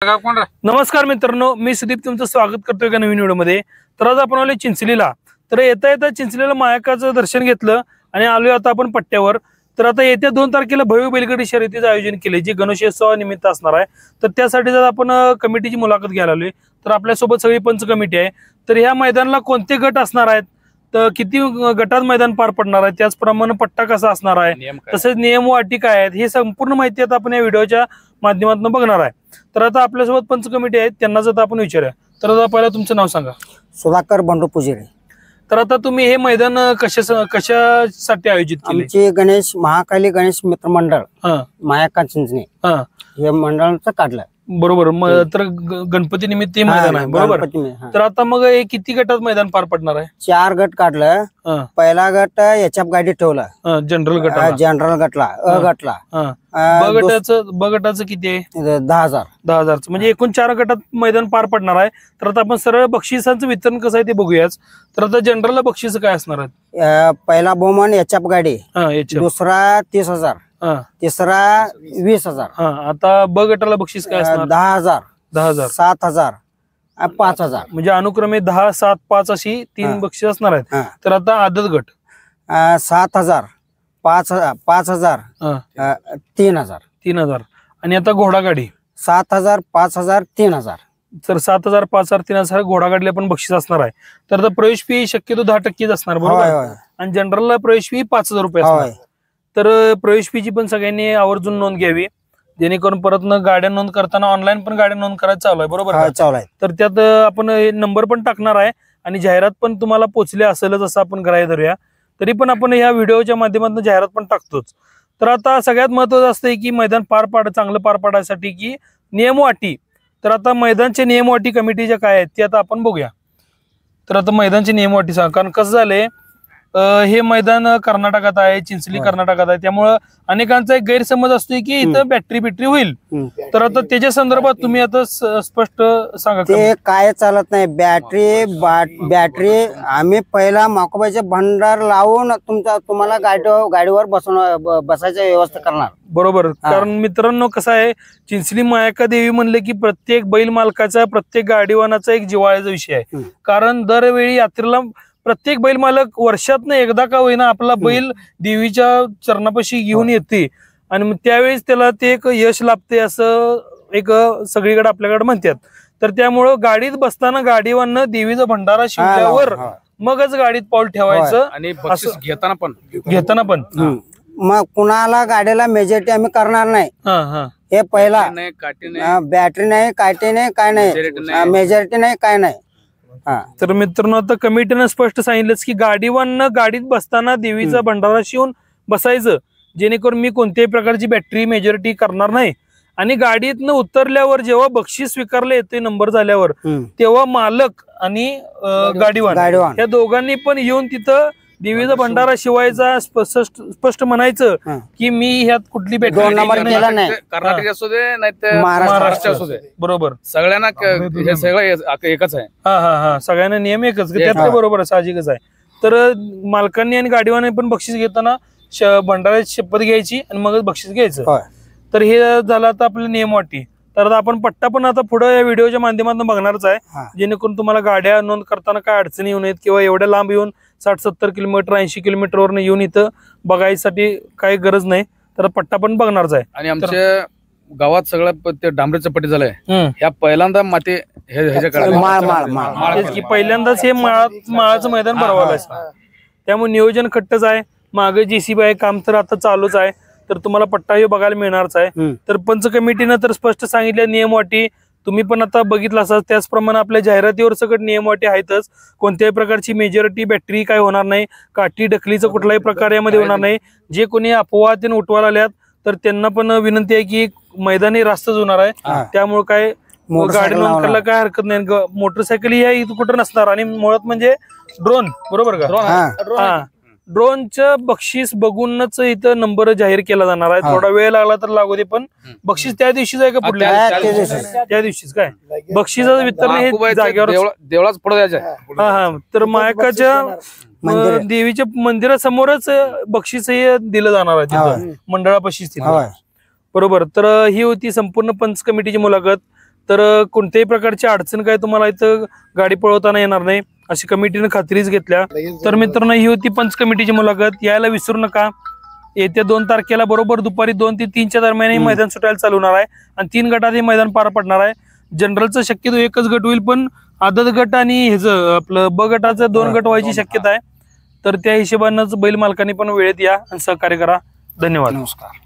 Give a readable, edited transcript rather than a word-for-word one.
नमस्कार मित्रांनो, मी सुदीप तुमचं स्वागत करतोय एका नवीन व्हिडिओमध्ये। तर आज आपण आलोय चिंचलीला। तर येता चिंचलीला मायकाचं दर्शन घेतलं आणि आलोय आता आपण पट्ट्यावर। तर आता येत्या 2 तारखेला भव्य बैलगाडी शर्यतीचं आयोजन केले, जे गणेशोत्सवानिमित्त असणार आहे। तर त्यासाठी जर आपण कमिटीची मुलाखत घ्यायला आलोय, तर आपल्यासोबत सगळी पंच कमिटी आहे। तर ह्या मैदानाला कोणते गट असणार आहेत, तर किती गटात मैदान पार पडणार आहे, त्याचप्रमाणे पट्टा कसा असणार आहे, तसेच नियम व अटी काय आहेत, हे संपूर्ण माहिती आता आपण या व्हिडिओच्या माध्यमातून बघणार आहे। तर आता आपल्यासोबत पंच कमिटी आहेत, त्यांना जर आपण विचारूया। तर आता पहिला तुमचं नाव सांगा। सुधाकर बंडू पुजारी। तर आता तुम्ही हे मैदान कशासाठी आयोजित केले? आमचे गणेश महाकाली गणेश मित्र मंडळ मायाका चिंचणी हे मंडळाचं काढलं। बरोबर, तर गणपती निमित्त हे मैदान आहे, बरोबर। तर आता मग हे किती गटात मैदान पार पडणार आहे? 4 गट काढलं। पहिला गट याच्या गाडी ठेवला, जनरल गट गटला अ गटला। ब गटाचं किती आहे? 10,000 म्हणजे एकूण 4 गटात मैदान पार पडणार आहे। तर आता आपण सरळ बक्षिसांचं वितरण कसं आहे ते बघूयाच। तर आता जनरलला बक्षीस काय असणार आहे? पहिला बहुमान याच्या गाडी, दुसरा 30,000, तिसरा 20,000। आता ब गटाला बक्षीस काय असणार? 10,000, 7,000, 5,000। म्हणजे अनुक्रमे 10, 7, 5 अशी 3 बक्षीस असणार आहेत। तर आता आदत गट 7,000, 5,000, 3,000। आणि आता घोडागाडी 7,000, 5,000, 3,000। तर 7,000, 5,000, 3,000 घोडागाडीला पण बक्षीस असणार आहे। तर आता प्रवेश फी शक्यतो 10% असणार, बरोबर। आणि जनरलला प्रवेश फी 5,000 रुपये असणार। तर प्रवेश फीची पण सगळ्यांनी आवर्जून नोंद घ्यावी, जेणेकरून परत गाड्या नोंद करताना ऑनलाईन पण गाड्या नोंद करायचं चालू आहे, बरोबर चालू आहे। तर त्यात आपण नंबर पण टाकणार आहे आणि जाहिरात पण तुम्हाला पोहोचले असेलच असं आपण ग्राह्य धरूया। तरी पण आपण ह्या व्हिडिओच्या माध्यमातून जाहिरात पण टाकतोच। तर आता सगळ्यात महत्वाचं असतं की मैदान चांगलं पार पाडण्यासाठी की नियम व अटी। तर आता मैदानचे नियम व अटी कमिटीच्या काय आहेत ते आता आपण बघूया। तर आता मैदानचे नियम व अटी सांगा, कारण कसं झालंय, हे मैदान कर्नाटकात आहे, चिंचली कर्नाटकात आहे, त्यामुळं अनेकांचा एक गैरसमज असतोय की इथं बॅटरी होईल। तर आता त्याच्या संदर्भात तुम्ही आता स्पष्ट सांगा। ते काय चालत नाही, बॅटरी आम्ही पहिला माकोबाईचे भंडार लावून तुम्हाला गाडीवर बसायची व्यवस्था करणार, बरोबर। कारण मित्रांनो कसं आहे, चिंचली मायाका देवी म्हणले की प्रत्येक बैल मालकाचा, प्रत्येक गाडीवानाचा एक जिव्हाळ्याचा विषय आहे। कारण दरवेळी यात्रेला प्रत्येक बैल मालक वर्षातनं एकदा का होईना आपला बैल देवीच्या चरणापाशी घेऊन येते, आणि त्यावेळेस त्याला ते एक यश लाभते असं एक सगळीकडे आपल्याकडे म्हणतात। तर त्यामुळं गाडीत बसताना गाडीवानं देवीचा भंडारा शिवल्यावर मगच गाडीत पाऊल ठेवायचं, आणि घेताना पण मग कुणाला गाडीला मेजॉरिटी आम्ही करणार नाही। हे पहिला बॅटरी नाही, काटे नाही, काय नाही, मेजॉरिटी नाही, काय नाही। तर मित्रांनो, आता कमिटीनं स्पष्ट सांगितलंच की गाडीवानं गाडीत बसताना देवीचा भंडारा शिवून बसायचं, जेणेकरून मी कोणत्याही प्रकारची बॅटरी मेजॉरिटी करणार नाही। आणि गाडीतनं उतरल्यावर जेव्हा बक्षीस स्वीकारले येते नंबर झाल्यावर, तेव्हा मालक आणि गाडीवान या दोघांनी पण येऊन तिथं देवीचा भंडारा शिवायचा, स्पष्ट म्हणायचं की मी ह्यात कुठली बॅटरी कर्नाटक असू दे नाही महाराष्ट्र असू दे, बरोबर, सगळ्यांना हे सगळं एकच आहे। सगळ्यांना नियम एकच, त्यात बरोबर साहजिकच आहे। तर मालकांनी आणि गाडीवाने पण बक्षीस घेताना भंडाऱ्याची शपथ घ्यायची आणि मगच बक्षीस घ्यायचं। तर हे झालं आता आपले नियम अटी। तर आता आपण पट्टा पण आता पुढे या व्हिडिओच्या माध्यमातून बघणारच आहे, जेणेकरून तुम्हाला गाड्या नोंद करताना काय अडचणी येऊ नयेत, किंवा एवढ्या लांब येऊन 60-70 किलोमीटर 80 किलोमीटरवरनं येऊन इथं बघायसाठी काही गरज नाही। तर पट्टा पण बघणारच आहे। आणि आमच्या गावात सगळं ते डांबरीचं पट्टी झालंय, ह्या पहिल्यांदा माती पहिल्यांदाच हे माळाचं मैदान भरवायला, त्यामुळे नियोजन खट्टच आहे। मागे JCB आहे, काम तर आता चालूच आहे। तर तुम्हाला पट्टा हे बघायला मिळणारच आहे। तर पंच कमिटीनं तर स्पष्ट सांगितल्या नियम अटी, तुम्ही पण आता बघितलं असाल, त्याचप्रमाणे आपल्या जाहिरातीवर सगळं नियम अटी आहेतच। कोणत्याही प्रकारची मेजॉरिटी बॅटरी काय होणार नाही, काठी ढकलीचं कुठलाही प्रकार यामध्ये होणार नाही। जे कोणी अफवा त्यांना उठवायला आल्यात तर त्यांना पण विनंती आहे की मैदानी रास्तच होणार आहे, त्यामुळे काय गाडी नोंद करायला काय हरकत नाही। मोटरसायकल ही इथं कुठं नसणार। आणि मुळात म्हणजे ड्रोन, बरोबर का, ड्रोनचं बक्षीस बघूनच इथं नंबर जाहीर केला जाणार आहे। थोडा वेळ लागला तर लागू दे, पण बक्षीस त्या दिवशीच आहे का पुढल्या? त्या दिवशीच काय बक्षिसाचं वितरण हे जागेवर देवळाच पुढे द्यायचं। तर मायकाच्या देवीच्या मंदिरासमोरच बक्षीस हे दिलं जाणार आहे तिथं मंडळापाशीच, बरोबर। तर ही होती संपूर्ण पंच कमिटीची मुलाखत। तर कोणत्याही प्रकारची अडचण काय तुम्हाला इथं गाडी पळवताना येणार नाही अशी कमिटीने खात्रीच घेतल्या. तर मित्रांनो, ही होती पंच कमिटीची मुलाखत. यायला विसरू नका. येत्या 2 तारखेला बरोबर दुपारी 2 ते 3च्या दरम्यान हे मैदान सुटायला चालू होणार आहे आणि 3 गटात हे मैदान पार पडणार आहे. जनरलचं शक्यतो एकच गट होईल, पण आदत गट आणि ह्याचं आपलं ब गटाचं 2 गट व्हायची शक्यता आहे. तर त्या हिशोबानंच बैल मालकांनी पण वेळेत या आणि सहकार्य करा. धन्यवाद. नमस्कार.